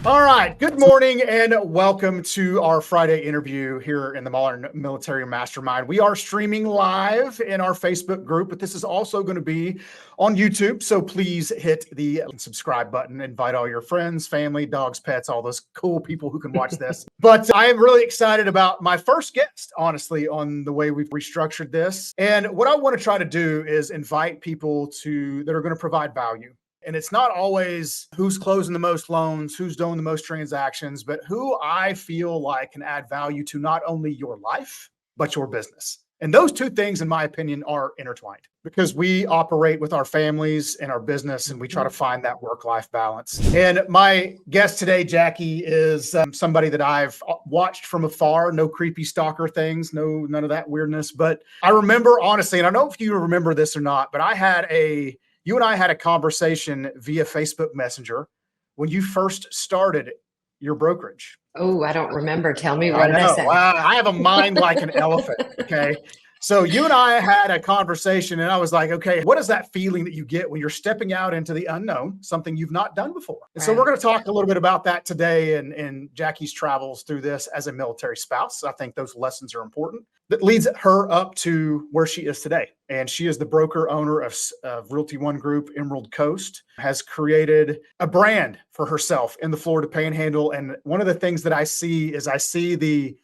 All right. Good morning and welcome to our Friday interview here in the Modern Military Mastermind. We are streaming live in our Facebook group, but this is also going to be on YouTube. So please hit the subscribe button, invite all your friends, family, dogs, pets, all those cool people who can watch this. But I am really excited about my first guest, honestly, on the way we've restructured this. And what I want to try to do is invite people that are going to provide value. And it's not always who's closing the most loans, who's doing the most transactions, but who I feel like can add value to not only your life, but your business. And those two things, in my opinion, are intertwined because we operate with our families and our business and we try to find that work-life balance. And my guest today, Jackie, is somebody that I've watched from afar, no creepy stalker things, none of that weirdness. But I remember, honestly, and I don't know if you remember this or not, but you and I had a conversation via Facebook Messenger when you first started your brokerage. Oh, I don't remember. Tell me I what know. I I have a mind like an elephant. Okay. So you and I had a conversation and I was like, okay, what is that feeling that you get when you're stepping out into the unknown, something you've not done before? And so we're going to talk a little bit about that today and Jackie's travels through this as a military spouse. I think those lessons are important. That leads her up to where she is today. And she is the broker owner of Realty One Group, Emerald Coast, has created a brand for herself in the Florida Panhandle. And one of the things that I see the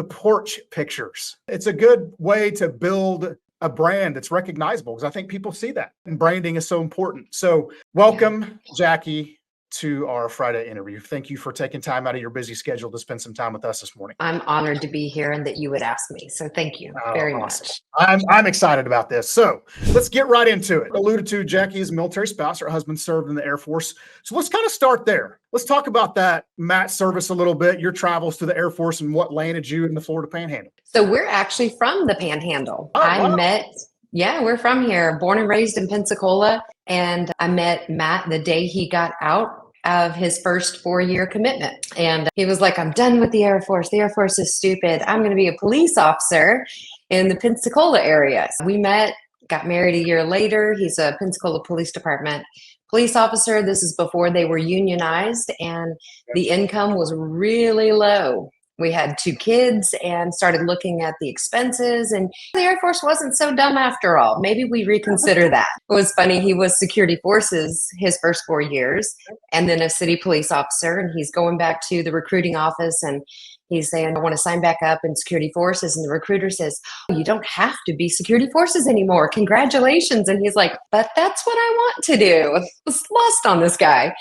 porch pictures. It's a good way to build a brand that's recognizable because I think people see that and branding is so important. So welcome, Jackie, to our Friday interview. Thank you for taking time out of your busy schedule to spend some time with us this morning. I'm honored to be here and that you would ask me. So thank you very much. I'm excited about this. So let's get right into it. Alluded to, Jackie is a military spouse. Her husband served in the Air Force. So let's kind of start there. Let's talk about that Matt service a little bit, your travels to the Air Force and what landed you in the Florida Panhandle. So we're actually from the Panhandle. Oh, wow. We're from here, born and raised in Pensacola. And I met Matt the day he got out of his first 4-year commitment. And he was like, I'm done with the Air Force. The Air Force is stupid. I'm going to be a police officer in the Pensacola area. We met, got married a year later. He's a Pensacola Police Department police officer. This is before they were unionized and the income was really low. We had 2 kids and started looking at the expenses, and the Air Force wasn't so dumb after all. Maybe we reconsider that. It was funny. He was security forces his first 4 years and then a city police officer, and he's going back to the recruiting office and he's saying, I want to sign back up in security forces. And the recruiter says, oh, you don't have to be security forces anymore. Congratulations. And he's like, but that's what I want to do. I was lost on this guy.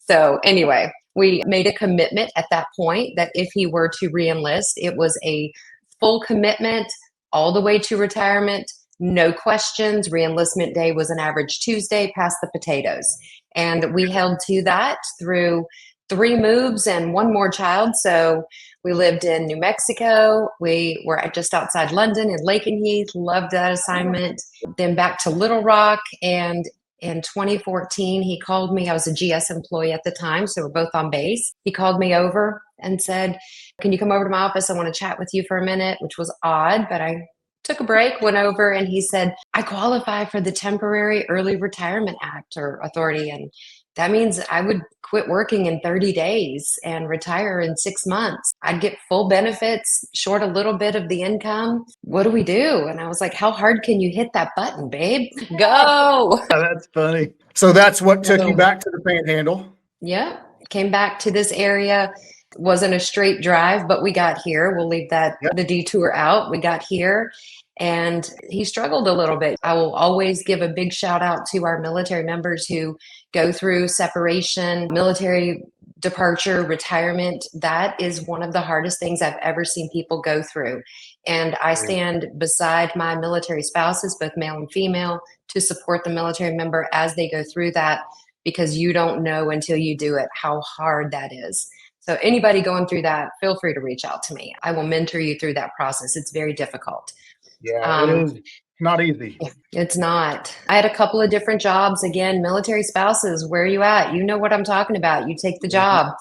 So anyway, we made a commitment at that point that if he were to re-enlist, it was a full commitment all the way to retirement, no questions. Re-enlistment day was an average Tuesday, past the potatoes. And we held to that through 3 moves and 1 more child. So we lived in New Mexico. We were just outside London in Lakenheath, loved that assignment. Then back to Little Rock, and in 2014, he called me. I was a GS employee at the time, so we're both on base. He called me over and said, can you come over to my office? I want to chat with you for a minute, which was odd, but I took a break, went over, and he said, I qualify for the Temporary Early Retirement Act or Authority, and that means I would quit working in 30 days and retire in 6 months. I'd get full benefits, short a little bit of the income. What do we do? And I was like, how hard can you hit that button, babe? Go. That's funny. So that's what took you back to the Panhandle. Yeah. Came back to this area. Wasn't a straight drive, but we got here. We'll leave the detour out. We got here. And he struggled a little bit. I will always give a big shout out to our military members who go through separation, military departure, retirement. That is one of the hardest things I've ever seen people go through. And I stand beside my military spouses, both male and female, to support the military member as they go through that, because you don't know until you do it how hard that is. So anybody going through that, feel free to reach out to me. I will mentor you through that process. It's very difficult. Yeah, it is not easy. It's not. I had a couple of different jobs. Again, military spouses, where are you at? You know what I'm talking about. You take the job.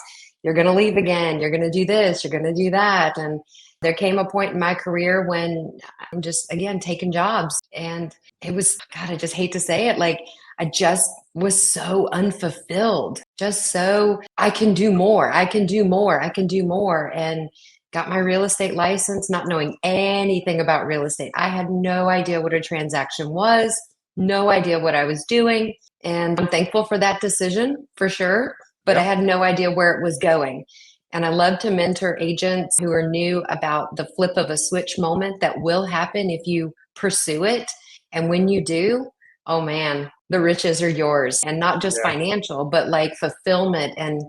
You're going to leave again. You're going to do this. You're going to do that. And there came a point in my career when I'm just, again, taking jobs. And it was, God, I just hate to say it. Like, I just was so unfulfilled, just so I can do more, I can do more, I can do more. And got my real estate license, not knowing anything about real estate. I had no idea what a transaction was, no idea what I was doing. And I'm thankful for that decision for sure, but I Yep. had no idea where it was going. And I love to mentor agents who are new about the flip of a switch moment that will happen if you pursue it. And when you do, oh man, the riches are yours. And not just Yeah. financial, but like fulfillment and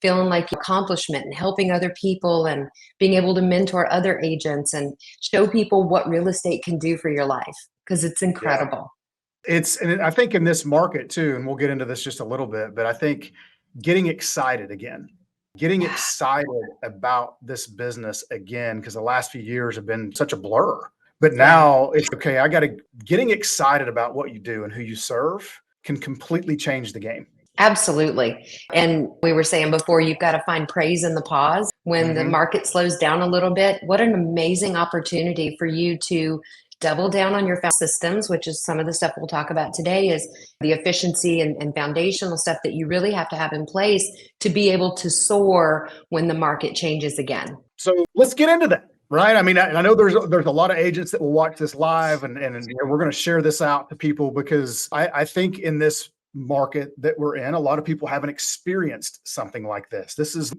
feeling like accomplishment and helping other people and being able to mentor other agents and show people what real estate can do for your life because it's Yeah. incredible. And I think in this market too, and we'll get into this just a little bit, but I think getting excited again, getting excited about this business again, because the last few years have been such a blur. But Yeah. now it's okay. Getting excited about what you do and who you serve can completely change the game. Absolutely. And we were saying before, you've got to find praise in the pause when the Mhm. market slows down a little bit. What an amazing opportunity for you to double down on your systems, which is some of the stuff we'll talk about today, is the efficiency and foundational stuff that you really have to have in place to be able to soar when the market changes again. So let's get into that. Right. I mean, I know there's a lot of agents that will watch this live and you know, we're going to share this out to people because I think in this market that we're in, a lot of people haven't experienced something like this. This is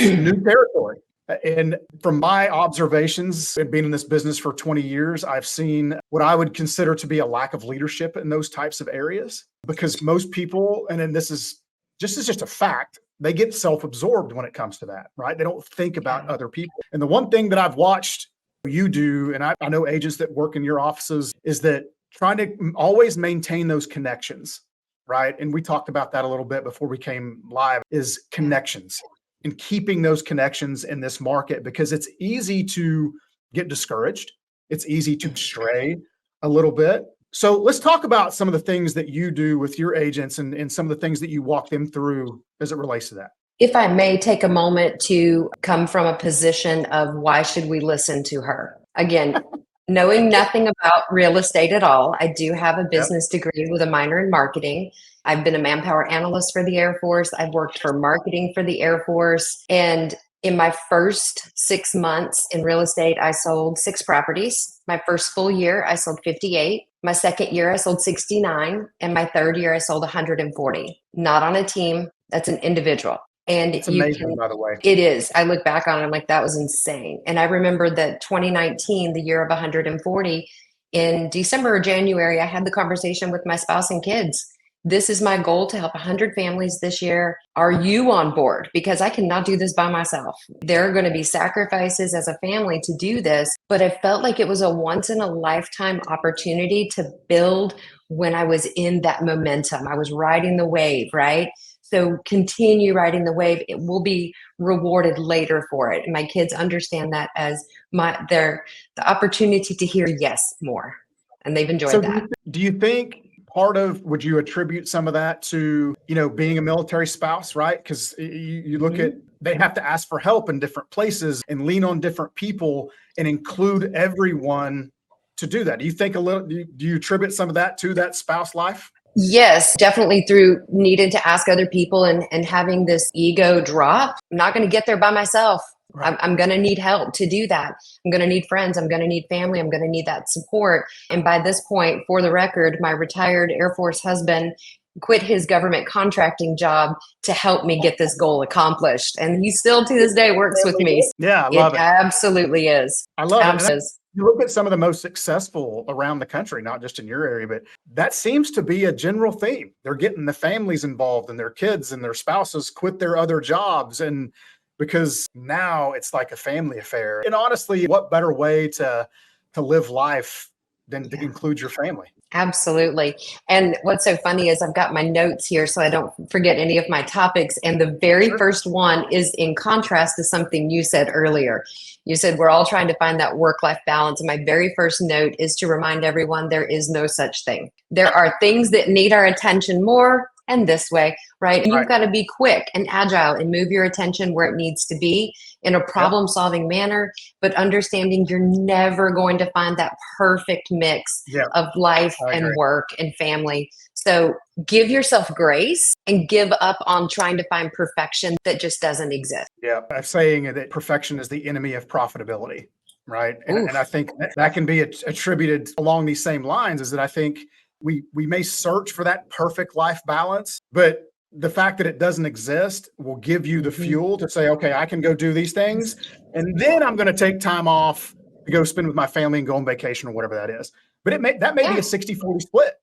new territory. And from my observations and being in this business for 20 years, I've seen what I would consider to be a lack of leadership in those types of areas because most people, and then this is just a fact, they get self-absorbed when it comes to that, right? They don't think about other people. And the one thing that I've watched you do, and I know agents that work in your offices, is that trying to always maintain those connections, right? And we talked about that a little bit before we came live, is connections and keeping those connections in this market because it's easy to get discouraged. It's easy to stray a little bit. So let's talk about some of the things that you do with your agents and some of the things that you walk them through as it relates to that. If I may take a moment to come from a position of why should we listen to her? Again, knowing nothing about real estate at all, I do have a Yep. business degree with a minor in marketing. I've been a manpower analyst for the Air Force. I've worked for marketing for the Air Force. And in my first 6 months in real estate, I sold 6 properties. My first full year, I sold 58. My second year, I sold 69. And my third year, I sold 140. Not on a team, that's an individual. And It's you amazing, can, by the way. it is. I look back on it, I'm like, that was insane. And I remember that 2019, the year of 140, in December or January, I had the conversation with my spouse and kids. This is my goal to help 100 families this year. Are you on board? Because I cannot do this by myself. There are going to be sacrifices as a family to do this, but I felt like it was a once in a lifetime opportunity to build when I was in that momentum. I was riding the wave, right? So continue riding the wave. It will be rewarded later for it. And my kids understand that as the opportunity to hear yes more. And they've enjoyed So that. do you think would you attribute some of that to, you know, being a military spouse, right? Because you look at, they have to ask for help in different places and lean on different people and include everyone to do that. Do you think do you attribute some of that to that spouse life? Yes, definitely through needing to ask other people and having this ego drop. I'm not going to get there by myself. Right. I'm going to need help to do that. I'm going to need friends. I'm going to need family. I'm going to need that support. And by this point, for the record, my retired Air Force husband quit his government contracting job to help me get this goal accomplished. And he still to this day works with me. Yeah, I It love it. absolutely is. I love it. Absolutely. You look at some of the most successful around the country, not just in your area, but that seems to be a general theme. They're getting the families involved and their kids and their spouses quit their other jobs. And because now it's like a family affair. And honestly, what better way to live life than to include your family? Absolutely. And what's so funny is I've got my notes here so I don't forget any of my topics. And the very first one is in contrast to something you said earlier. You said we're all trying to find that work-life balance. And my very first note is to remind everyone there is no such thing. There are things that need our attention more and this way, right? And you've got to be quick and agile and move your attention where it needs to be in a problem-solving manner, but understanding you're never going to find that perfect mix of life and work and family. So give yourself grace and give up on trying to find perfection that just doesn't exist. Yeah. I'm saying that perfection is the enemy of profitability. Right. And I Oof. think that can be attributed along these same lines, is that I think we may search for that perfect life balance, but the fact that it doesn't exist will give you the fuel to say, okay, I can go do these things. And then I'm going to take time off to go spend with my family and go on vacation or whatever that is. But that may be a 60-40 split.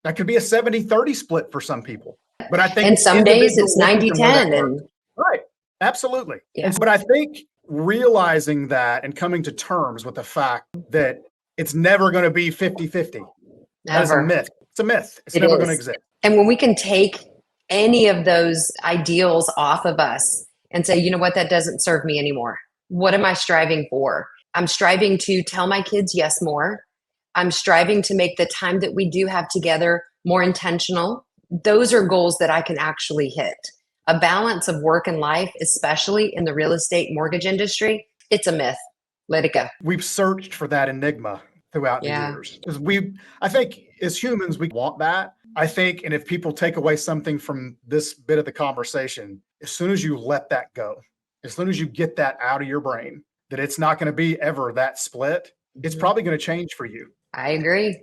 That could be a 70-30 split for some people. But I think And some days it's individual 90-10. And right. Absolutely. yeah. But I think realizing that and coming to terms with the fact that it's never going to be 50-50. That is a myth. It's a myth. It's never going to exist. And when we can take any of those ideals off of us and say, you know what, that doesn't serve me anymore. What am I striving for? I'm striving to tell my kids yes more. I'm striving to make the time that we do have together more intentional. Those are goals that I can actually hit. A balance of work and life, especially in the real estate mortgage industry, it's a myth. Let it go. We've searched for that enigma throughout the years. Because I think as humans, we want that. I think, and if people take away something from this bit of the conversation, as soon as you let that go, as soon as you get that out of your brain, that it's not going to be ever that split, it's probably going to change for you. I agree.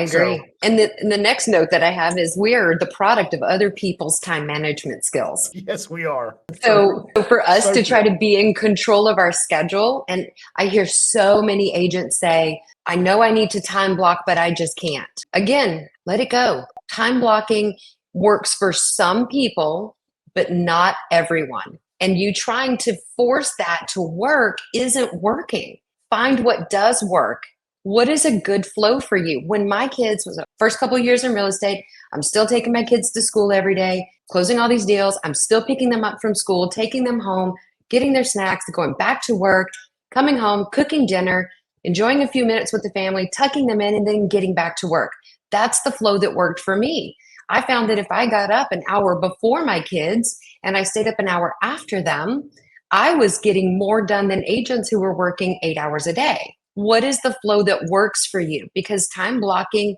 So, and the next note that I have is we're the product of other people's time management skills. Yes, we are. So for us to try to be in control of our schedule, and I hear so many agents say, I know I need to time block, but I just can't. Again, let it go. Time blocking works for some people, but not everyone. And you trying to force that to work isn't working. Find what does work. What is a good flow for you? When my kids was the first couple of years in real estate, I'm still taking my kids to school every day, closing all these deals. I'm still picking them up from school, taking them home, getting their snacks, going back to work, coming home, cooking dinner, enjoying a few minutes with the family, tucking them in, and then getting back to work. That's the flow that worked for me. I found that if I got up an hour before my kids and I stayed up an hour after them, I was getting more done than agents who were working 8 hours a day. What is the flow that works for you? Because time blocking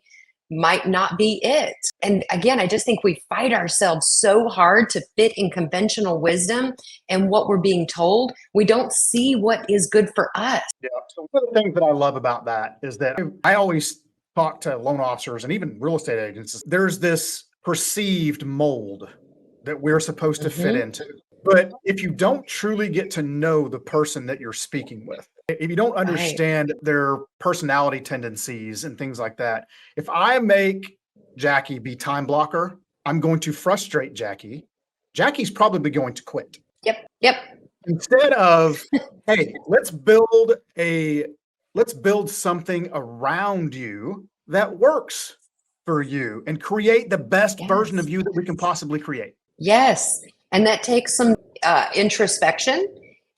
might not be it. And again, I just think we fight ourselves so hard to fit in conventional wisdom and what we're being told. We don't see what is good for us. Yeah. So one of the things that I love about that is that I always talk to loan officers and even real estate agents. There's this perceived mold that we're supposed to fit into. But if you don't truly get to know the person that you're speaking with, if you don't understand their personality tendencies and things like that, if I make Jackie be time blocker, I'm going to frustrate Jackie. Jackie's probably going to quit. Yep. Instead of, hey, let's build something around you that works for you and create the best version of you that we can possibly create. Yes. And that takes some introspection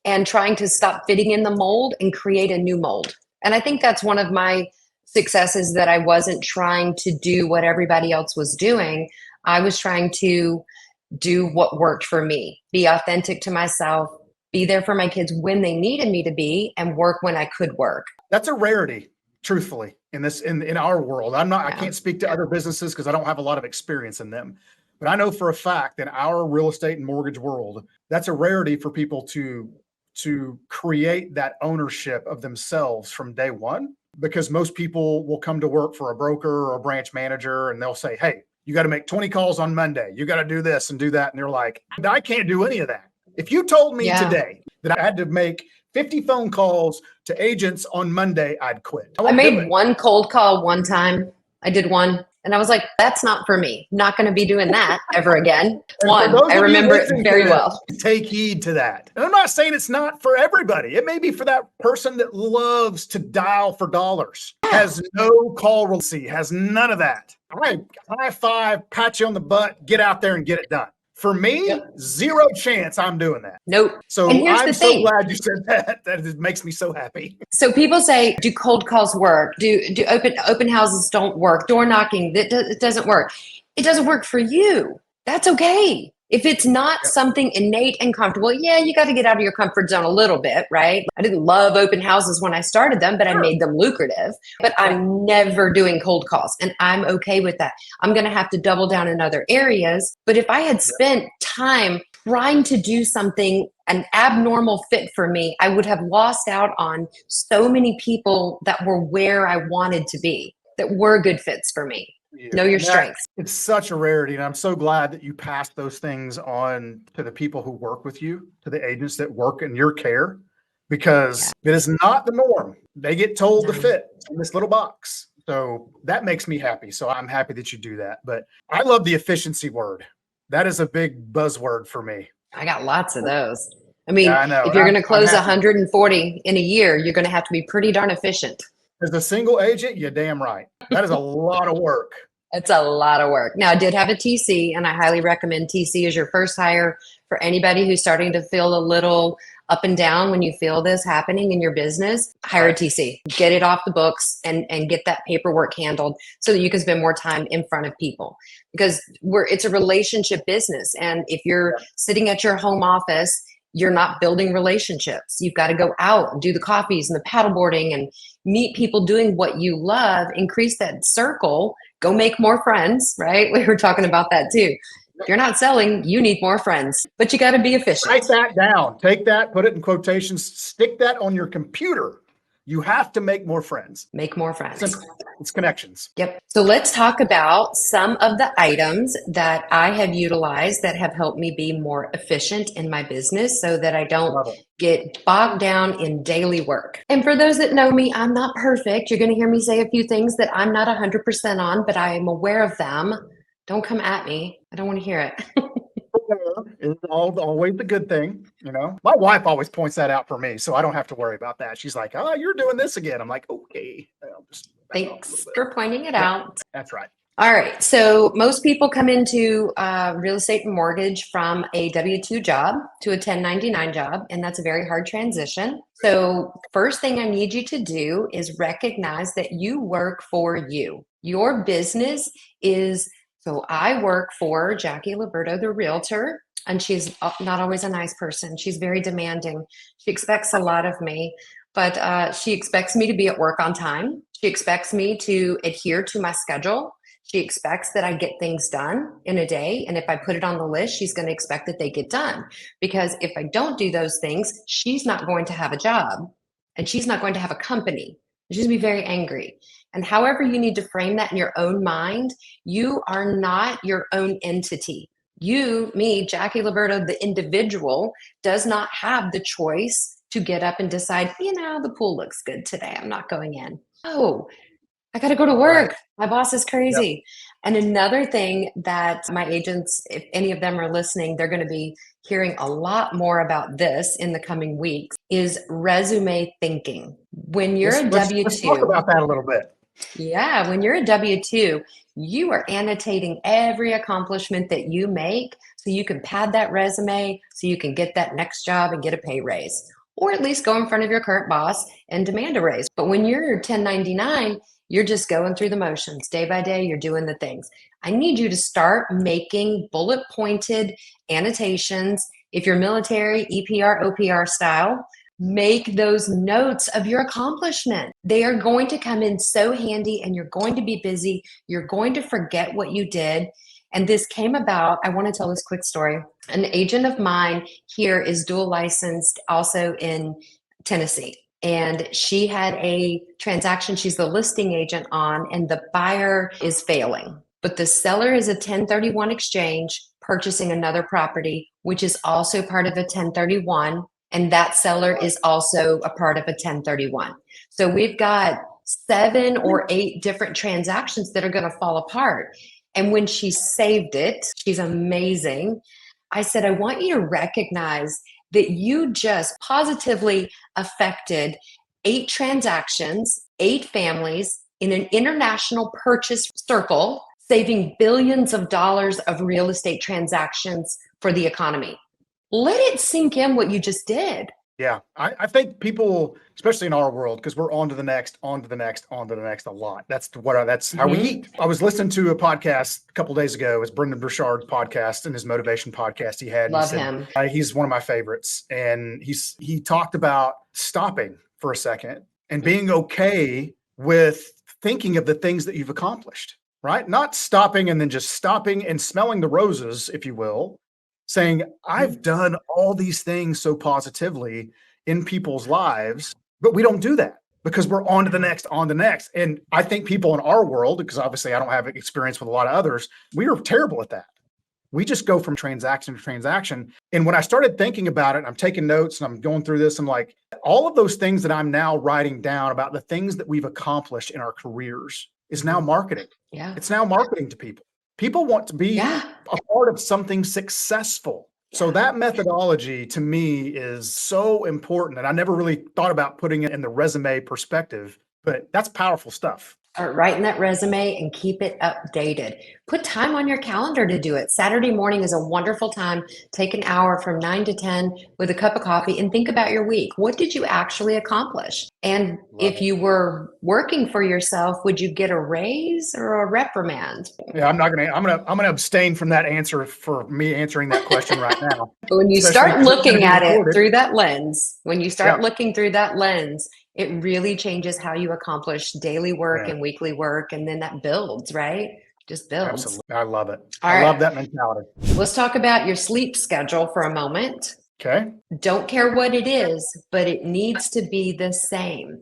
and trying to stop fitting in the mold and create a new mold. And I think that's one of my successes, that I wasn't trying to do what everybody else was doing. I was trying to do what worked for me, be authentic to myself, be there for my kids when they needed me to be, and work when I could work. That's a rarity, truthfully, in our world. I can't speak to other businesses because I don't have a lot of experience in them. But I know for a fact in our real estate and mortgage world, that's a rarity for people to create that ownership of themselves from day one, because most people will come to work for a broker or a branch manager and they'll say, hey, you got to make 20 calls on Monday. You got to do this and do that. And they're like, I can't do any of that. If you told me today that I had to make 50 phone calls to agents on Monday, I'd quit. I made one cold call one time. I did one. And I was like, that's not for me. Not going to be doing that ever again. I remember it very well. Take heed to that. And I'm not saying it's not for everybody. It may be for that person that loves to dial for dollars, has no call receipt, has none of that. All right, high five, pat you on the butt, get out there and get it done. For me, zero chance I'm doing that. Nope. So I'm so glad you said that. That it makes me so happy. So people say, do cold calls work? Do open houses don't work? Door knocking, it doesn't work. It doesn't work for you. That's okay. If it's not Yep. something innate and comfortable, yeah, you got to get out of your comfort zone a little bit, right? I didn't love open houses when I started them, but I Sure. made them lucrative. But I'm never doing cold calls, and I'm okay with that. I'm going to have to double down in other areas. But if I had Yep. spent time trying to do something, an abnormal fit for me, I would have lost out on so many people that were where I wanted to be, that were good fits for me. Know your And that strengths. it's such a rarity. And I'm so glad that you passed those things on to the people who work with you, to the agents that work in your care, Yeah. because it is not the norm. They get told to No. fit in this little box. So that makes me happy. So I'm happy that you do that. But I love the efficiency word. That is a big buzzword for me. I got lots of those. I Yeah, mean, I know. if And you're going to I'm close happy. 140 in a year, you're going to have to be pretty darn efficient. As a single agent, you're damn right. That is a lot of work. It's a lot of work. Now, I did have a TC, and I highly recommend TC as your first hire for anybody who's starting to feel a little up and down when you feel this happening in your business. Hire a Right. TC, get it off the books, and get that paperwork handled so that you can spend more time in front of people. Because it's a relationship business, and if you're Yeah. sitting at your home office, you're not building relationships. You've got to go out and do the coffees and the paddleboarding and meet people doing what you love, increase that circle, go make more friends, right? We were talking about that too. If you're not selling, you need more friends, but you got to be efficient. Write that down. Take that, put it in quotations, stick that on your computer. You have to make more friends. Make more friends. Simple. It's connections. Yep. So let's talk about some of the items that I have utilized that have helped me be more efficient in my business so that I don't Love it. get bogged down in daily work. And for those that know me, I'm not perfect. You're going to hear me say a few things that I'm not 100% on, but I am aware of them. Don't come at me. I don't want to hear it. It's always the good thing, you know. My wife always points that out for me, so I don't have to worry about that. She's like, "Oh, you're doing this again." I'm like, "Okay, I'll just back off a Thanks little bit." for pointing it Yeah, out. that's right. All right. So most people come into real estate and mortgage from a W-2 job to a 1099 job, and that's a very hard transition. So first thing I need you to do is recognize that you work for you. Your business is, so I work for Jackie Liberto, the realtor, and she's not always a nice person. She's very demanding. She expects a lot of me, but she expects me to be at work on time. She expects me to adhere to my schedule. She expects that I get things done in a day. And if I put it on the list, she's going to expect that they get done. Because if I don't do those things, she's not going to have a job and she's not going to have a company. She's going to be very angry. And however you need to frame that in your own mind, you are not your own entity. You, me, Jackie Liberto, the individual, does not have the choice to get up and decide, the pool looks good today. I'm not going in. Oh, I got to go to Right. work. My boss is Yep. crazy. And another thing that my agents, if any of them are listening, they're going to be hearing a lot more about this in the coming weeks, is resume thinking. When you're a Let's talk W-2, about that a little bit. yeah, when you're a W-2, you are annotating every accomplishment that you make so you can pad that resume so you can get that next job and get a pay raise, or at least go in front of your current boss and demand a raise. But when you're 1099, you're just going through the motions day by day, you're doing the things. I need you to start making bullet pointed annotations. If you're military, EPR, OPR style, make those notes of your accomplishment. They are going to come in so handy, and you're going to be busy. You're going to forget what you did. And this came about, I want to tell this quick story. An agent of mine here is dual licensed also in Tennessee. And she had a transaction she's the listing agent on, and the buyer is failing. But the seller is a 1031 exchange purchasing another property, which is also part of a 1031. And that seller is also a part of a 1031. So we've got 7 or 8 different transactions that are going to fall apart. And when she saved it, she's amazing. I said, I want you to recognize that you just positively affected 8 transactions, 8 families in an international purchase circle, saving billions of dollars of real estate transactions for the economy. Let it sink in what you just did. Yeah, I think people, especially in our world, because we're on to the next, on to the next, on to the next a lot. That's how we eat. I was listening to a podcast a couple of days ago. It was Brendan Burchard's podcast and his motivation podcast he had. And he Love said him. he's one of my favorites, and he talked about stopping for a second and being okay with thinking of the things that you've accomplished. Right? Not stopping and then just stopping and smelling the roses, if you will, saying, I've done all these things so positively in people's lives, but we don't do that because we're on to the next, on the next. And I think people in our world, because obviously I don't have experience with a lot of others, we are terrible at that. We just go from transaction to transaction. And when I started thinking about it, I'm taking notes and I'm going through this, I'm like, all of those things that I'm now writing down about the things that we've accomplished in our careers is now marketing. Yeah. It's now marketing to people. People want to be a part of something successful. So that methodology to me is so important. And I never really thought about putting it in the resume perspective, but that's powerful stuff. Start writing that resume and keep it updated. Put time on your calendar to do it. Saturday morning is a wonderful time. Take an hour from 9 to 10 with a cup of coffee and think about your week. What did you actually accomplish? And if you were working for yourself, would you get a raise or a reprimand? Yeah, I'm gonna abstain from that answer for me answering that question right now. But when you start looking at it through that lens, it really changes how you accomplish daily work and weekly work. And then that builds, right? Just builds. Absolutely. I love it. I love that mentality. Let's talk about your sleep schedule for a moment. Okay. Don't care what it is, but it needs to be the same,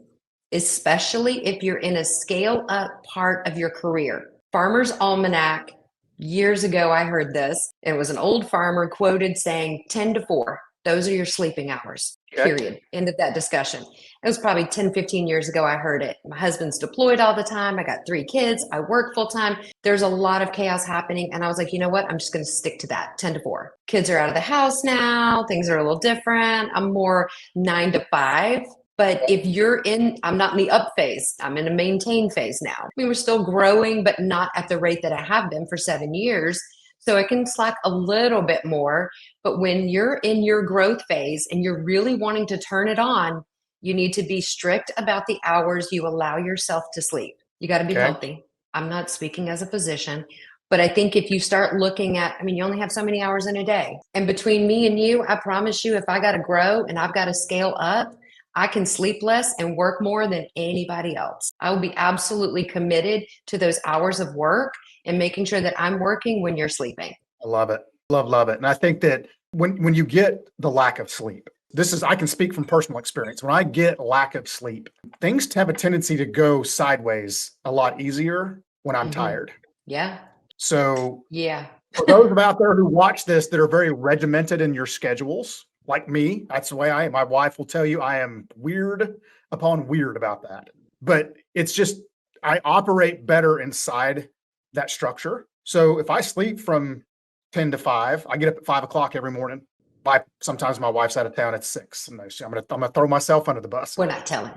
especially if you're in a scale up part of your career. Farmer's Almanac, years ago, I heard this. It was an old farmer quoted saying 10 to 4. Those are your sleeping hours, period. End of that discussion. It was probably 10, 15 years ago I heard it. My husband's deployed all the time. I got 3 kids. I work full time. There's a lot of chaos happening. And I was like, you know what? I'm just going to stick to that 10 to 4. Kids are out of the house now. Things are a little different. I'm more 9 to 5. But if you're I'm not in the up phase. I'm in a maintain phase now. I mean, we're still growing, but not at the rate that I have been for 7 years. So I can slack a little bit more. But when you're in your growth phase and you're really wanting to turn it on, you need to be strict about the hours you allow yourself to sleep. You got to be healthy. I'm not speaking as a physician, but I think if you start looking at, you only have so many hours in a day. And between me and you, I promise you, if I got to grow and I've got to scale up, I can sleep less and work more than anybody else. I will be absolutely committed to those hours of work and making sure that I'm working when you're sleeping. I love it. Love it. And I think that when you get the lack of sleep, I can speak from personal experience. When I get lack of sleep, things have a tendency to go sideways a lot easier when I'm tired. Yeah. So for those out there who watch this that are very regimented in your schedules, like me, that's the way I am. My wife will tell you I am weird upon weird about that. But it's just, I operate better inside that structure. So if I sleep from 10 to 5, I get up at 5 o'clock every morning. Sometimes my wife's out of town at 6. And I'm gonna throw myself under the bus. We're not telling.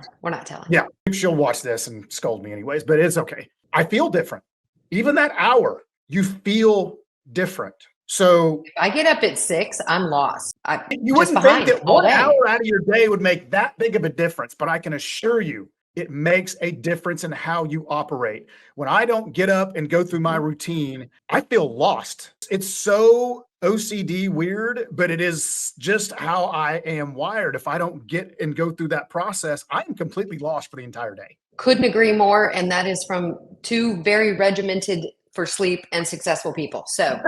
Yeah, she'll watch this and scold me anyways, but it's okay. I feel different. Even that hour, you feel different. So if I get up at 6, I'm lost. You wouldn't think that 1 hour out of your day would make that big of a difference, but I can assure you it makes a difference in how you operate. When I don't get up and go through my routine, I feel lost. It's so OCD weird, but it is just how I am wired. If I don't get and go through that process, I am completely lost for the entire day. Couldn't agree more. And that is from 2 very regimented for sleep and successful people. So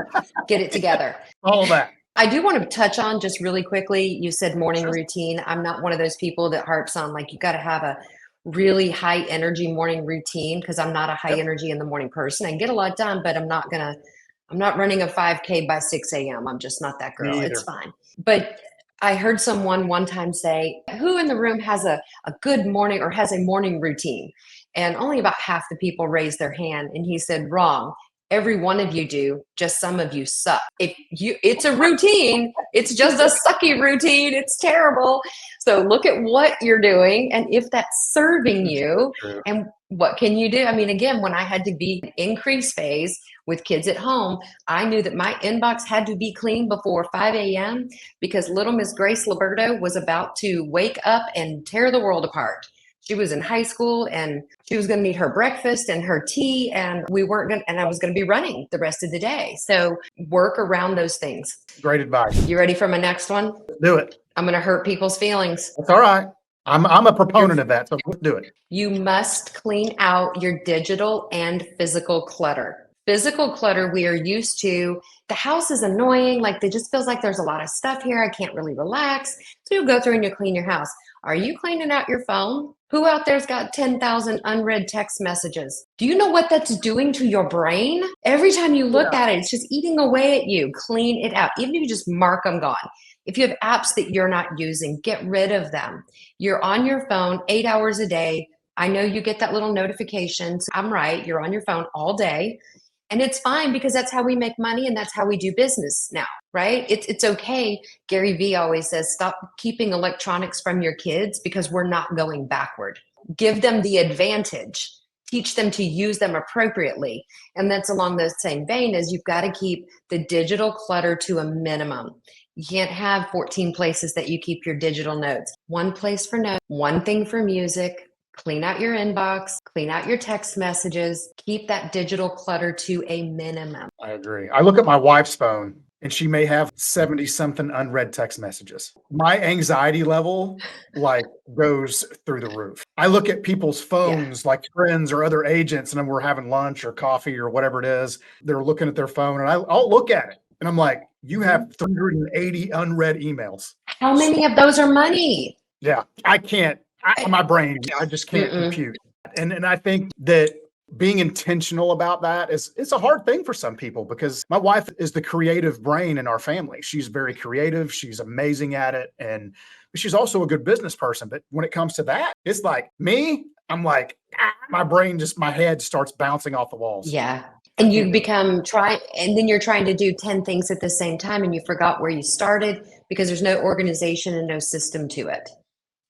get it together. All of that. I do want to touch on just really quickly. You said morning routine. I'm not one of those people that harps on like you got to have a really high energy morning routine because I'm not a high energy in the morning person. I can get a lot done, but I'm not running a 5K by 6 a.m. I'm just not that girl. It's fine. But I heard someone one time say, who in the room has a good morning or has a morning routine? And only about half the people raised their hand. And he said, wrong. Every one of you do, just some of you suck. It's a routine. It's just a sucky routine. It's terrible. So look at what you're doing and if that's serving you and what can you do? I mean, again, when I had to be in increase phase with kids at home, I knew that my inbox had to be clean before 5 a.m. because little Miss Grace Liberto was about to wake up and tear the world apart. She was in high school and she was going to need her breakfast and her tea, and I was going to be running the rest of the day. So work around those things. Great advice. You ready for my next one? Do it. I'm going to hurt people's feelings. That's all right. I'm a proponent of that. So let's do it. You must clean out your digital and physical clutter. Physical clutter, we are used to. The house is annoying. Like, it just feels like there's a lot of stuff here. I can't really relax. So you go through and you clean your house. Are you cleaning out your phone? Who out there's got 10,000 unread text messages? Do you know what that's doing to your brain? Every time you look at it, it's just eating away at you. Clean it out. Even if you just mark them gone. If you have apps that you're not using, get rid of them. You're on your phone 8 hours a day. I know you get that little notification. So I'm right. You're on your phone all day. And it's fine because that's how we make money and that's how we do business now, right? It's okay. Gary Vee always says, stop keeping electronics from your kids because we're not going backward. Give them the advantage. Teach them to use them appropriately. And that's along the same vein as you've got to keep the digital clutter to a minimum. You can't have 14 places that you keep your digital notes. One place for notes, one thing for music. Clean out your inbox, clean out your text messages, keep that digital clutter to a minimum. I agree. I look at my wife's phone and she may have 70 something unread text messages. My anxiety level goes through the roof. I look at people's phones like friends or other agents and then we're having lunch or coffee or whatever it is. They're looking at their phone and I'll look at it and I'm like, you have 380 unread emails. How many of those are money? Yeah, I can't. My brain, I just can't compute. And I think that being intentional about that it's a hard thing for some people because my wife is the creative brain in our family. She's very creative. She's amazing at it. And she's also a good business person. But when it comes to that, it's like me, I'm like, my head starts bouncing off the walls. Yeah. And you and then you're trying to do 10 things at the same time and you forgot where you started because there's no organization and no system to it.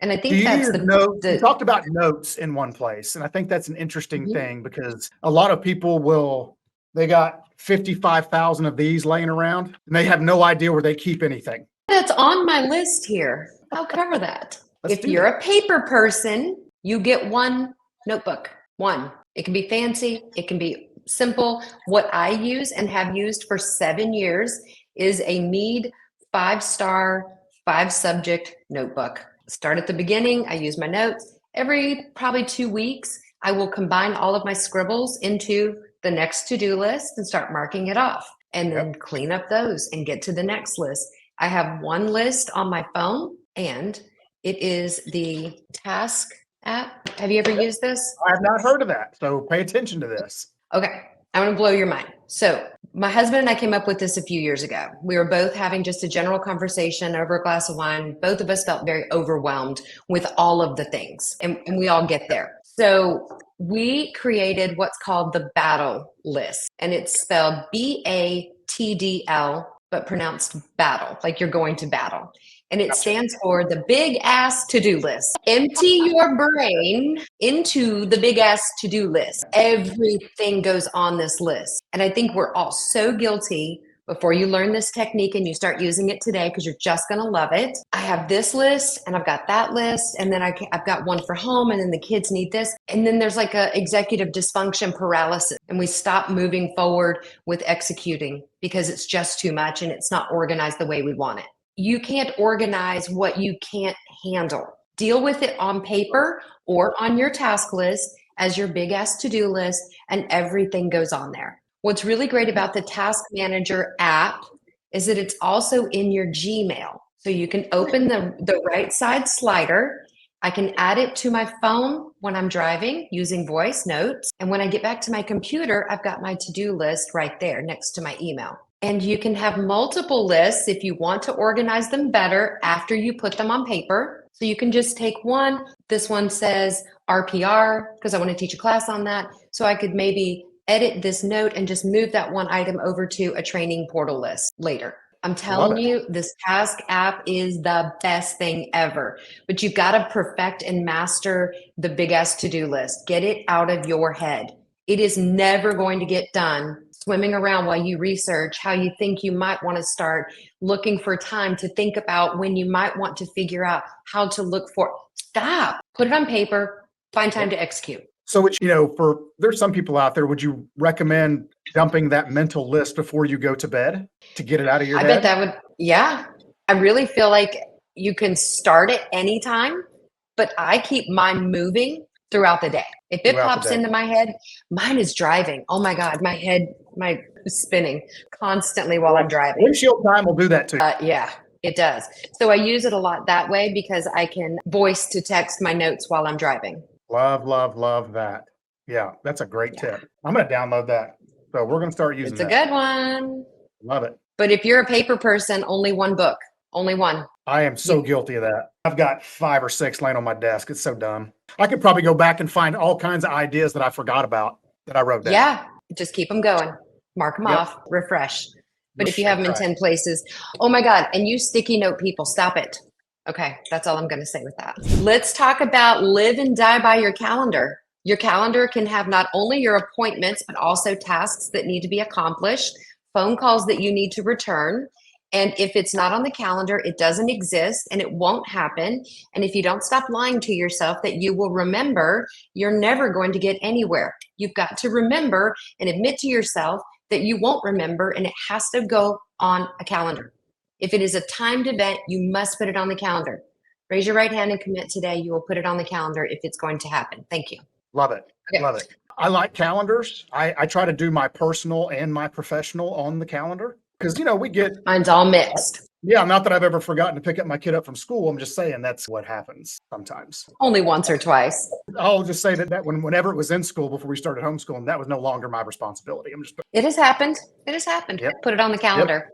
And I think you talked about notes in one place. And I think that's an interesting thing because a lot of people they got 55,000 of these laying around and they have no idea where they keep anything. That's on my list here. I'll cover that. If you're a paper person, you get one notebook. One. It can be fancy. It can be simple. What I use and have used for 7 years is a Mead 5-star 5-subject notebook. Start at the beginning. I use my notes. Every probably 2 weeks, I will combine all of my scribbles into the next to-do list and start marking it off and then clean up those and get to the next list. I have one list on my phone and it is the Task app. Have you ever used this? I have not heard of that. So pay attention to this. Okay. I'm going to blow your mind. So my husband and I came up with this a few years ago. We were both having just a general conversation over a glass of wine. Both of us felt very overwhelmed with all of the things, and we all get there. So we created what's called the battle list, and it's spelled BATDL, but pronounced battle, like you're going to battle. And it stands for the big ass to-do list. Empty your brain into the big ass to-do list. Everything goes on this list. And I think we're all so guilty before you learn this technique and you start using it today because you're just going to love it. I have this list and I've got that list and then I've got one for home and then the kids need this. And then there's like a executive dysfunction paralysis and we stop moving forward with executing because it's just too much and it's not organized the way we want it. You can't organize what you can't handle. Deal with it on paper or on your task list as your big ass to-do list, and everything goes on there. What's really great about the Task Manager app is that it's also in your Gmail. So you can open the right side slider. I can add it to my phone when I'm driving using voice notes. And when I get back to my computer, I've got my to-do list right there next to my email. And you can have multiple lists if you want to organize them better after you put them on paper. So you can just take one. This one says RPR because I want to teach a class on that. So I could maybe edit this note and just move that one item over to a training portal list later. I'm telling you, this task app is the best thing ever, but you've got to perfect and master the big ass to-do list. Get it out of your head. It is never going to get done swimming around while you research how you think you might want to start, looking for time to think about when you might want to figure out how to look for. Stop, put it on paper, find time to execute. So, which, there's some people out there, would you recommend dumping that mental list before you go to bed to get it out of your head? I bet that would, yeah. I really feel like you can start it anytime, but I keep mine moving throughout the day. If it pops into my head, mine is driving. Oh my God, my head spinning constantly while I'm driving. Windshield time will do that too. Yeah, it does. So I use it a lot that way because I can voice to text my notes while I'm driving. Love that. Yeah, that's a great tip. I'm going to download that. So we're going to start using that. It's a good one. Love it. But if you're a paper person, only one book, only one. I am so guilty of that. I've got 5 or 6 laying on my desk. It's so dumb. I could probably go back and find all kinds of ideas that I forgot about that I wrote down. Yeah, just keep them going. Mark them off, refresh. But if you have them in 10 places, oh my God, and you sticky note people, stop it. Okay, that's all I'm going to say with that. Let's talk about live and die by your calendar. Your calendar can have not only your appointments, but also tasks that need to be accomplished, phone calls that you need to return. And if it's not on the calendar, it doesn't exist and it won't happen. And if you don't stop lying to yourself that you will remember, you're never going to get anywhere. You've got to remember and admit to yourself that you won't remember, and it has to go on a calendar. If it is a timed event, you must put it on the calendar. Raise your right hand and commit today. You will put it on the calendar if it's going to happen. Thank you. Love it. Okay. Love it. I like calendars. I try to do my personal and my professional on the calendar because, we get. Mine's all mixed. Yeah, not that I've ever forgotten to pick up my kid up from school. I'm just saying that's what happens sometimes. Only once or twice. I'll just say that whenever it was in school before we started homeschooling, that was no longer my responsibility. It has happened. It has happened. Yep. Put it on the calendar.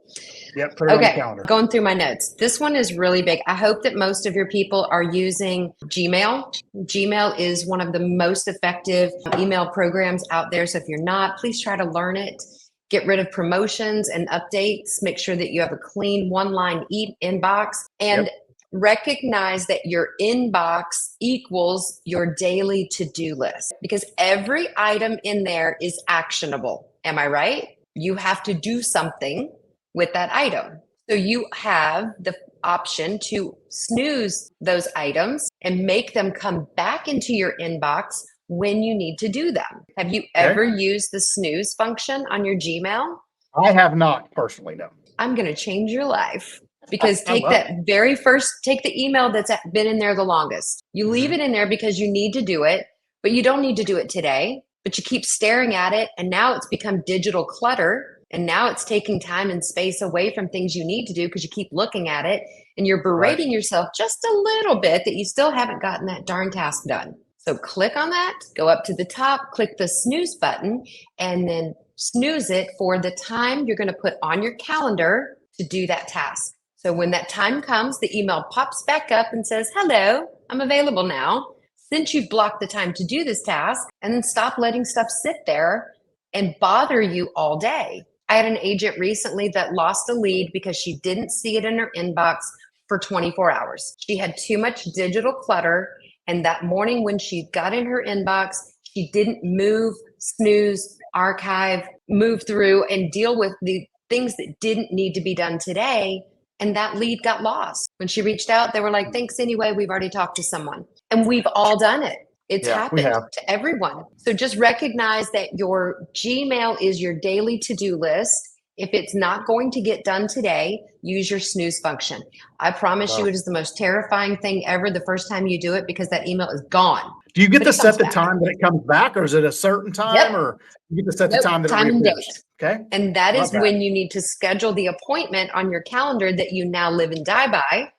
Yep. Put it on the calendar. Going through my notes. This one is really big. I hope that most of your people are using Gmail. Gmail is one of the most effective email programs out there. So if you're not, please try to learn it. Get rid of promotions and updates. Make sure that you have a clean one-line inbox and recognize that your inbox equals your daily to-do list because every item in there is actionable. Am I right? You have to do something with that item. So you have the option to snooze those items and make them come back into your inbox when you need to do them. Have you ever used the snooze function on your Gmail? I have not personally, no. I'm going to change your life because take the email that's been in there the longest. You leave it in there because you need to do it, but you don't need to do it today, but you keep staring at it. And now it's become digital clutter. And now it's taking time and space away from things you need to do because you keep looking at it and you're berating yourself just a little bit that you still haven't gotten that darn task done. So click on that, go up to the top, click the snooze button, and then snooze it for the time you're going to put on your calendar to do that task. So when that time comes, the email pops back up and says, hello, I'm available now. Since you've blocked the time to do this task, and then stop letting stuff sit there and bother you all day. I had an agent recently that lost a lead because she didn't see it in her inbox for 24 hours. She had too much digital clutter. And that morning when she got in her inbox, she didn't move, snooze, archive, move through and deal with the things that didn't need to be done today. And that lead got lost. When she reached out, they were like, thanks anyway, we've already talked to someone. And we've all done it. It's happened to everyone. So just recognize that your Gmail is your daily to-do list. If it's not going to get done today, use your snooze function. I promise you it is the most terrifying thing ever the first time you do it because that email is gone. Do you get to set the time that it comes back, or is it a certain time, or you get to set the time that it reappears? Okay. And that is when you need to schedule the appointment on your calendar that you now live and die by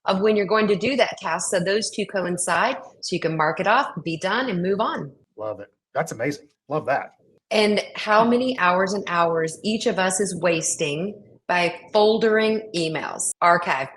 of when you're going to do that task. So those two coincide so you can mark it off, be done, and move on. Love it. That's amazing. Love that. And how many hours and hours each of us is wasting by foldering emails. Archive,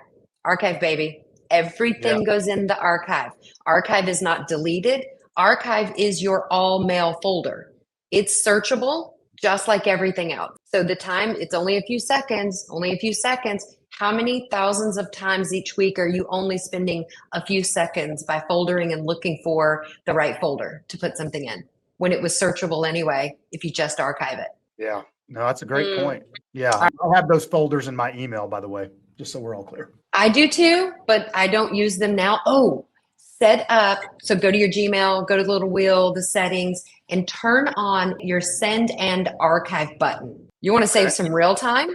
baby. Everything goes in the archive. Archive is not deleted. Archive is your all mail folder. It's searchable just like everything else. So the time, it's only a few seconds, only a few seconds. How many thousands of times each week are you only spending a few seconds by foldering and looking for the right folder to put something in when it was searchable anyway, if you just archive it? Yeah. No, that's a great point. Yeah. I have those folders in my email, by the way, just so we're all clear. I do too, but I don't use them now. Oh, set up. So go to your Gmail, go to the little wheel, the settings, and turn on your send and archive button. You want to save some real time?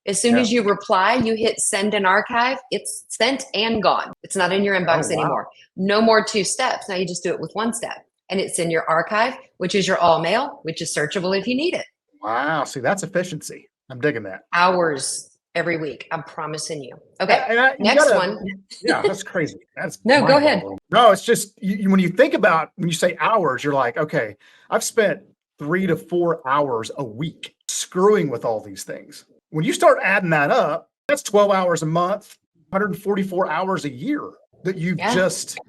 As soon as you reply, you hit send and archive, it's sent and gone. It's not in your inbox anymore. No more 2 steps. Now you just do it with 1 step. And it's in your archive, which is your all mail, which is searchable if you need it. Wow. See, that's efficiency. I'm digging that. Hours every week. I'm promising you. Okay. Next one. Yeah, that's crazy. That's no, go ahead. No, it's just when you think about, when you say hours, you're like, okay, I've spent 3 to 4 hours a week screwing with all these things. When you start adding that up, that's 12 hours a month, 144 hours a year that you've just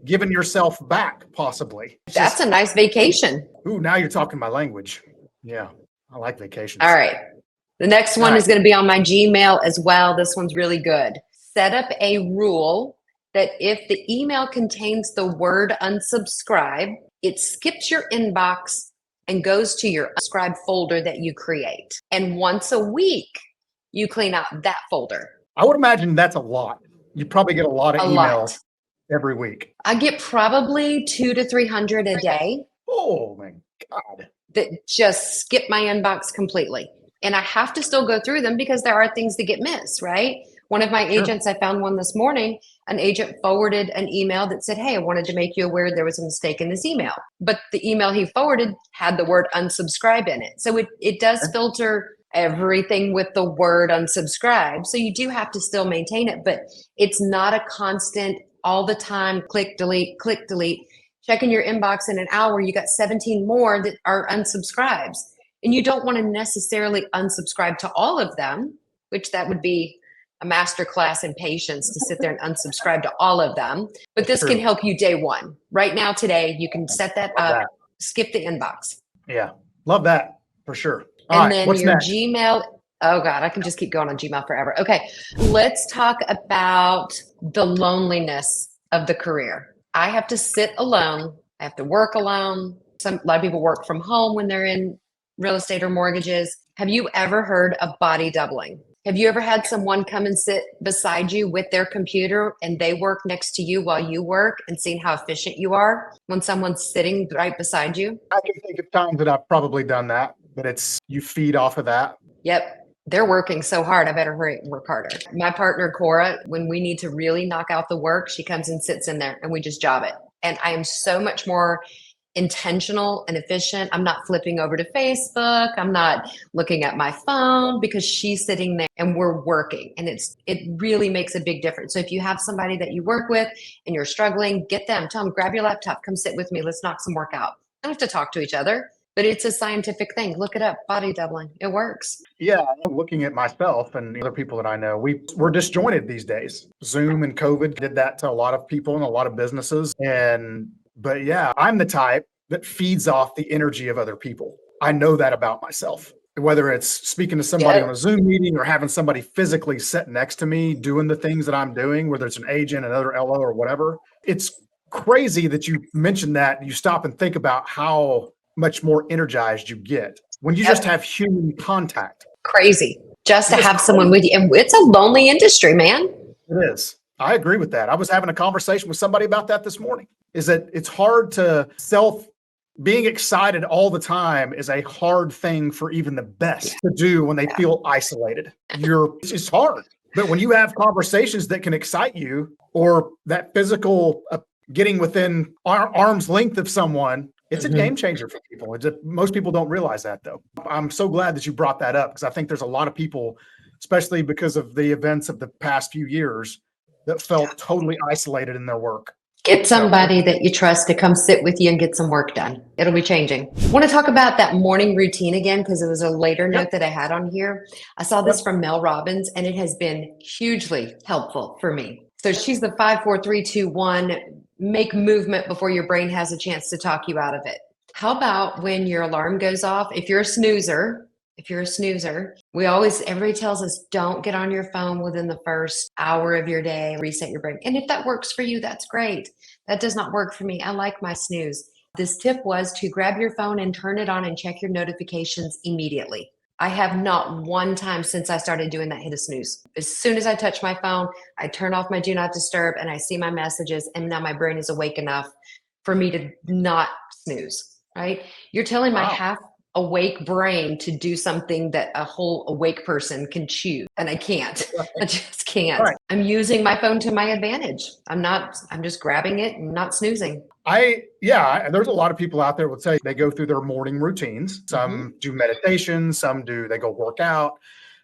given yourself back, possibly. That's a nice vacation. Ooh, now you're talking my language. Yeah, I like vacations. All right. The next one is going to be on my Gmail as well. This one's really good. Set up a rule that if the email contains the word unsubscribe, it skips your inbox and goes to your unsubscribe folder that you create. And once a week, you clean out that folder. I would imagine that's a lot. You probably get a lot of emails every week. I get probably 200 to 300 a day. Oh my God. That just skip my inbox completely. And I have to still go through them because there are things that get missed, right? One of my agents, I found one this morning, an agent forwarded an email that said, hey, I wanted to make you aware there was a mistake in this email. But the email he forwarded had the word unsubscribe in it. So it does filter everything with the word unsubscribe. So you do have to still maintain it, but it's not a constant all the time, click, delete, checking your inbox in an hour, you got 17 more that are unsubscribes. And you don't want to necessarily unsubscribe to all of them, which that would be a masterclass in patience to sit there and unsubscribe to all of them. But this can help you day one. Right now, today, you can set that up, skip the inbox. Yeah, love that for sure. And then your Gmail, oh God, I can just keep going on Gmail forever. Okay, let's talk about the loneliness of the career. I have to sit alone. I have to work alone. A lot of people work from home when they're in real estate or mortgages. Have you ever heard of body doubling? Have you ever had someone come and sit beside you with their computer and they work next to you while you work and seen how efficient you are when someone's sitting right beside you? I can think of times that I've probably done that, but you feed off of that. Yep. They're working so hard. I better hurry and work harder. My partner, Cora, when we need to really knock out the work, she comes and sits in there and we just job it. And I am so much more intentional and efficient. I'm not flipping over to Facebook. I'm not looking at my phone because she's sitting there and we're working. And it really makes a big difference. So if you have somebody that you work with and you're struggling, get them, tell them, grab your laptop, come sit with me. Let's knock some work out. Don't have to talk to each other, but it's a scientific thing. Look it up, body doubling. It works. Yeah. Looking at myself and other people that I know, we're disjointed these days. Zoom and COVID did that to a lot of people and a lot of businesses. But yeah, I'm the type that feeds off the energy of other people. I know that about myself. Whether it's speaking to somebody on a Zoom meeting or having somebody physically sit next to me doing the things that I'm doing, whether it's an agent, another LO or whatever. It's crazy that you mentioned that. You stop and think about how much more energized you get when you just have human contact. Crazy. Just to have someone with you. And it's a lonely industry, man. It is. I agree with that. I was having a conversation with somebody about that this morning. Is that it's hard to being excited all the time is a hard thing for even the best to do when they feel isolated. It's hard. But when you have conversations that can excite you or that physical getting within arm's length of someone, it's a game changer for people. Most people don't realize that though. I'm so glad that you brought that up because I think there's a lot of people, especially because of the events of the past few years, that felt totally isolated in their work. Get somebody that you trust to come sit with you and get some work done. It'll be changing. I want to talk about that morning routine again, because it was a later note that I had on here. I saw this from Mel Robbins, and it has been hugely helpful for me. So she's the 5, 4, 3, 2, 1, make movement before your brain has a chance to talk you out of it. How about when your alarm goes off? If you're a snoozer, everybody tells us don't get on your phone within the first hour of your day, reset your brain. And if that works for you, that's great. That does not work for me. I like my snooze. This tip was to grab your phone and turn it on and check your notifications immediately. I have not one time since I started doing that hit a snooze. As soon as I touch my phone, I turn off my do not disturb and I see my messages, and now my brain is awake enough for me to not snooze, right? You're telling my Wow. half awake brain to do something that a whole awake person can choose, and I can't. I just can't. Right. I'm using my phone to my advantage. I'm just grabbing it and not snoozing. There's a lot of people out there will say they go through their morning routines. Some Mhm. do meditation, they go work out,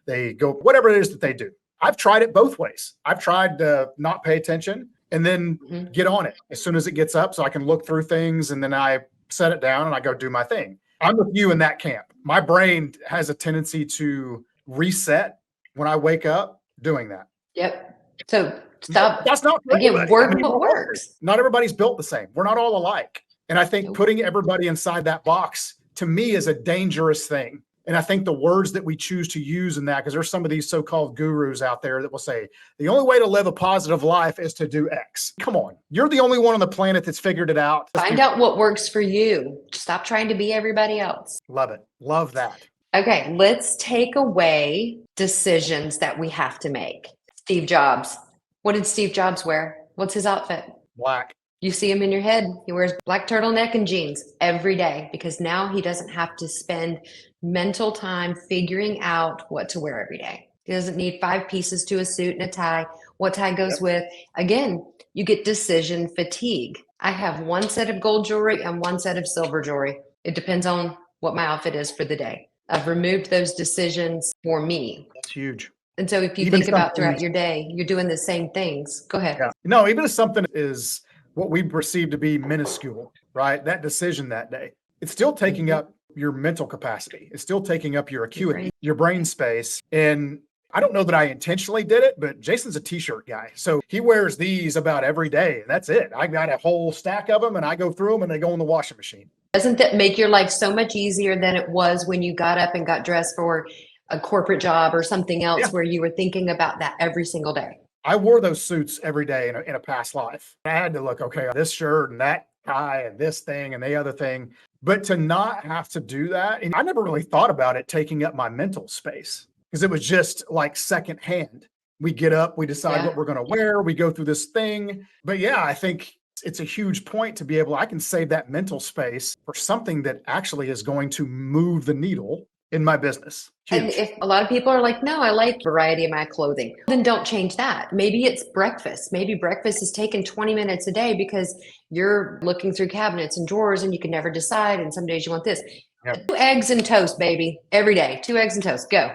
they go whatever it is that they do. I've tried it both ways. I've tried to not pay attention and then Mhm. get on it as soon as it gets up so I can look through things, and then I set it down and I go do my thing. I'm with you in that camp. My brain has a tendency to reset when I wake up doing that. Yep. So But stop. that's not for Again, everybody. I work mean, what works. not everybody's built the same. We're not all alike. And I think Nope. putting everybody inside that box to me is a dangerous thing. And I think the words that we choose to use in that, because there's some of these so-called gurus out there that will say, the only way to live a positive life is to do X. Come on. You're the only one on the planet that's figured it out. Find out what works for you. Stop trying to be everybody else. Love it. Love that. Okay, let's take away decisions that we have to make. Steve Jobs. What did Steve Jobs wear? What's his outfit? Black. You see him in your head. He wears black turtleneck and jeans every day because now he doesn't have to spend mental time figuring out what to wear every day. He doesn't need 5 pieces to a suit and a tie. What tie goes Yep. with? Again, you get decision fatigue. I have one set of gold jewelry and one set of silver jewelry. It depends on what my outfit is for the day. I've removed those decisions for me. That's huge. And so if you Even think about something- throughout your day, you're doing the same things. Go ahead. Yeah. No, even if something is what we perceive to be minuscule, right? That decision that day, it's still taking up your mental capacity. It's still taking up your acuity, your brain space. And I don't know that I intentionally did it, but Jason's a t-shirt guy. So he wears these about every day. And that's it. I got a whole stack of them and I go through them and they go in the washing machine. Doesn't that make your life so much easier than it was when you got up and got dressed for a corporate job or something else where you were thinking about that every single day? I wore those suits every day in a past life. I had to look, okay, this shirt and that tie and this thing and the other thing. But to not have to do that, and I never really thought about it taking up my mental space because it was just like secondhand. We get up, we decide what we're going to wear, we go through this thing. But yeah, I think it's a huge point to be able, I can save that mental space for something that actually is going to move the needle in my business. Huge. And if a lot of people are like, no, I like variety in my clothing, then don't change that. Maybe it's breakfast. Maybe breakfast is taking 20 minutes a day because you're looking through cabinets and drawers and you can never decide. And some days you want this. Yep. 2 eggs and toast, baby. Every day. 2 eggs and toast. Go.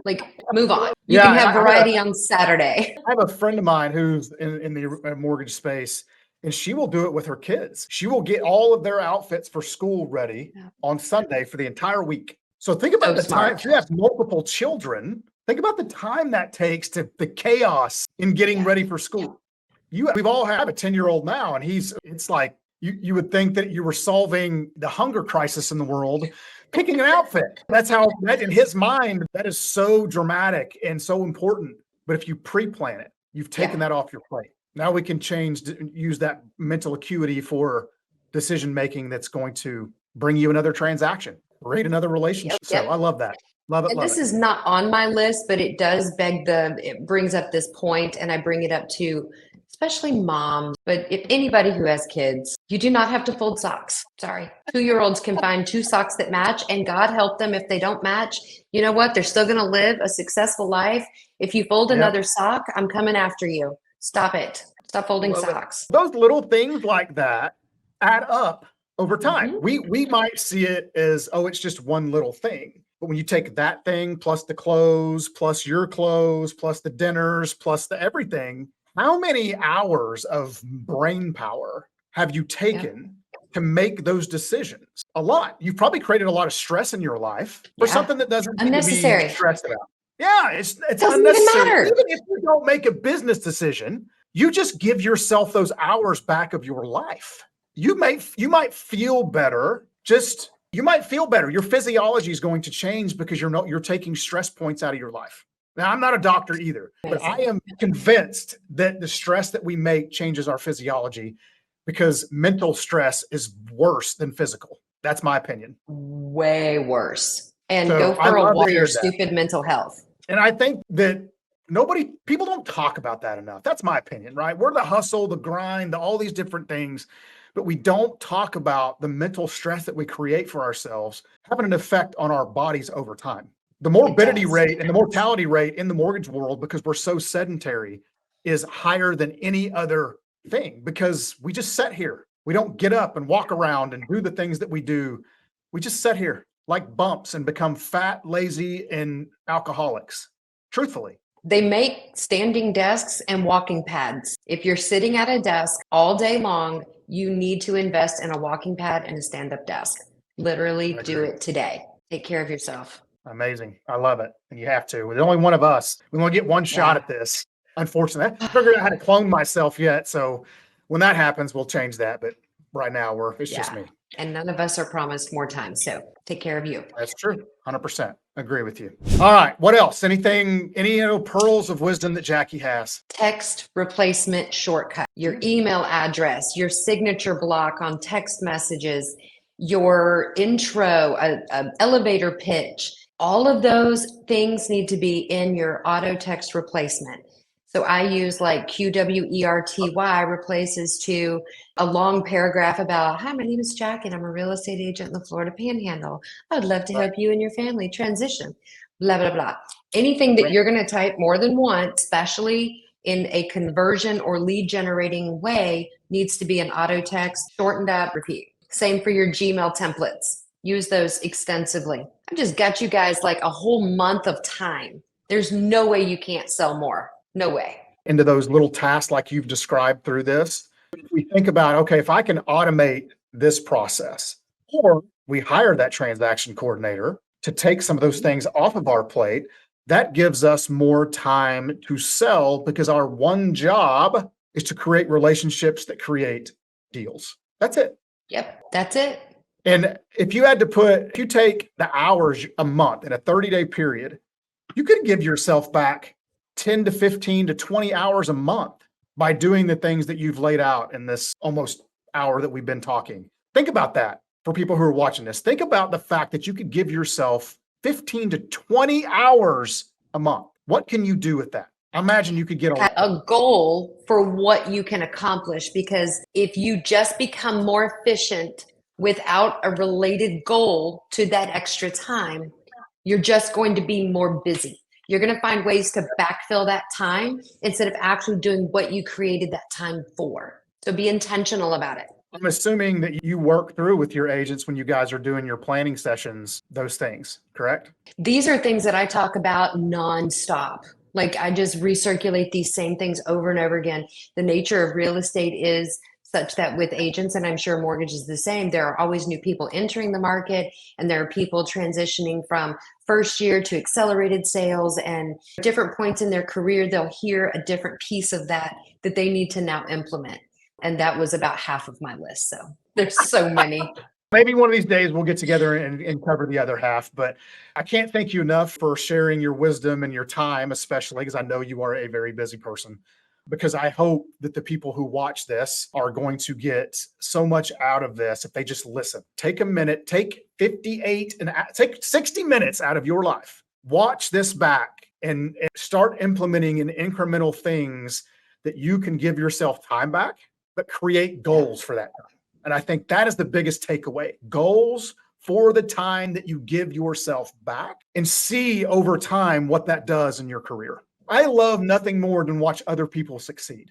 Like, move on. You Yeah, can have I- variety on Saturday. I have a friend of mine who's in the mortgage space, and she will do it with her kids. She will get all of their outfits for school ready on Sunday for the entire week. So think about the time. If you have multiple children, think about the time that takes to the chaos in getting ready for school. We've all have a 10-year-old now, and it's like you would think that you were solving the hunger crisis in the world, picking an outfit. That's how that in his mind, that is so dramatic and so important. But if you pre-plan it, you've taken that off your plate. Now we can use that mental acuity for decision making that's going to bring you another transaction, create another relationship. So I love that. Love it. And love this it. is not on my list, but it does it brings up this point, and I bring it up to especially moms. But if anybody who has kids, you do not have to fold socks. Sorry. 2-year-olds can find 2 socks that match, and God help them if they don't match. You know what? They're still going to live a successful life. If you fold another sock, I'm coming after you. Stop it. Stop folding socks. Those little things like that add up over time. We might see it as, oh, it's just one little thing. But when you take that thing plus the clothes, plus your clothes, plus the dinners, plus the everything, how many hours of brain power have you taken to make those decisions? A lot. You've probably created a lot of stress in your life for something that doesn't need to be stressed about. Yeah, it's doesn't unnecessary. even matter. Even if you don't make a business decision, you just give yourself those hours back of your life. You might feel better just, you might feel better. Your physiology is going to change because you're taking stress points out of your life. Now, I'm not a doctor either, but I am convinced that the stress that we make changes our physiology because mental stress is worse than physical. That's my opinion. Way worse. And So go I for a love to walk hear your that. stupid mental health. And I think that people don't talk about that enough. That's my opinion, right? We're the hustle, the grind, all these different things, but we don't talk about the mental stress that we create for ourselves having an effect on our bodies over time. The morbidity rate and the mortality rate in the mortgage world, because we're so sedentary, is higher than any other thing because we just sit here. We don't get up and walk around and do the things that we do. We just sit here like bumps and become fat, lazy, and alcoholics. Truthfully. They make standing desks and walking pads. If you're sitting at a desk all day long, you need to invest in a walking pad and a stand-up desk. Literally do it today. Take care of yourself. Amazing. I love it. And you have to. There's only one of us. We only get one shot at this. Unfortunately, I haven't figured out how to clone myself yet. So when that happens, we'll change that. But right now, it's just me. And none of us are promised more time. So take care of you. That's true. 100%. Agree with you. All right. What else? Any pearls of wisdom that Jackie has? Text replacement shortcut. Your email address, your signature block on text messages, your intro, a elevator pitch. All of those things need to be in your auto text replacement. So I use like QWERTY replaces to a long paragraph about, hi, my name is Jackie and I'm a real estate agent in the Florida Panhandle. I would love to help you and your family transition, blah, blah, blah. Anything that you're going to type more than once, especially in a conversion or lead generating way, needs to be an auto text, shortened up, repeat. Same for your Gmail templates. Use those extensively. I just got you guys like a whole month of time. There's no way you can't sell more. No way. Into those little tasks like you've described through this. If we think about, okay, if I can automate this process, or we hire that transaction coordinator to take some of those things off of our plate, that gives us more time to sell because our one job is to create relationships that create deals. That's it. Yep, that's it. And if you take the hours a month in a 30-day period, you could give yourself back 10 to 15 to 20 hours a month by doing the things that you've laid out in this almost hour that we've been talking. Think about that for people who are watching this. Think about the fact that you could give yourself 15 to 20 hours a month. What can you do with that? I imagine you could get a goal for what you can accomplish, because if you just become more efficient without a related goal to that extra time, you're just going to be more busy. You're going to find ways to backfill that time instead of actually doing what you created that time for. So be intentional about it. I'm assuming that you work through with your agents when you guys are doing your planning sessions, those things, correct? These are things that I talk about nonstop. Like I just recirculate these same things over and over again. The nature of real estate is such that with agents, and I'm sure mortgage is the same, there are always new people entering the market, and there are people transitioning from first year to accelerated sales, and different points in their career, they'll hear a different piece of that they need to now implement. And that was about half of my list. So there's so many. Maybe one of these days we'll get together and cover the other half, but I can't thank you enough for sharing your wisdom and your time, especially because I know you are a very busy person. Because I hope that the people who watch this are going to get so much out of this if they just listen. Take a minute, take 60 minutes out of your life. Watch this back and start implementing in incremental things that you can give yourself time back, but create goals for that time. And I think that is the biggest takeaway. Goals for the time that you give yourself back, and see over time what that does in your career. I love nothing more than watch other people succeed.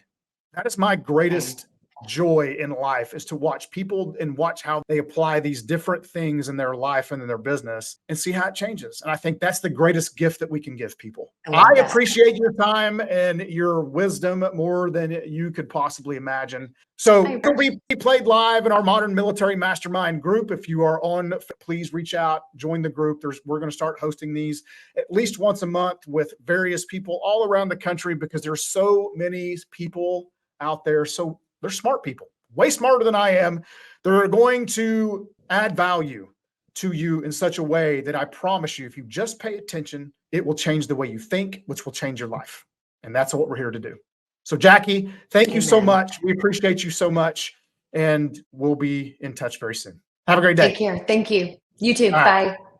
That is my greatest joy in life, is to watch people and watch how they apply these different things in their life and in their business and see how it changes. And I think that's the greatest gift that we can give people. I appreciate your time and your wisdom more than you could possibly imagine. So it'll be played live in our Modern Military Mastermind group. If you are on, please reach out, join the group. We're going to start hosting these at least once a month with various people all around the country, because there's so many people out there. So they're smart people, way smarter than I am. They're going to add value to you in such a way that I promise you, if you just pay attention, it will change the way you think, which will change your life. And that's what we're here to do. So Jackie, thank you so much. We appreciate you so much. And we'll be in touch very soon. Have a great day. Take care. Thank you. You too. All right. Bye.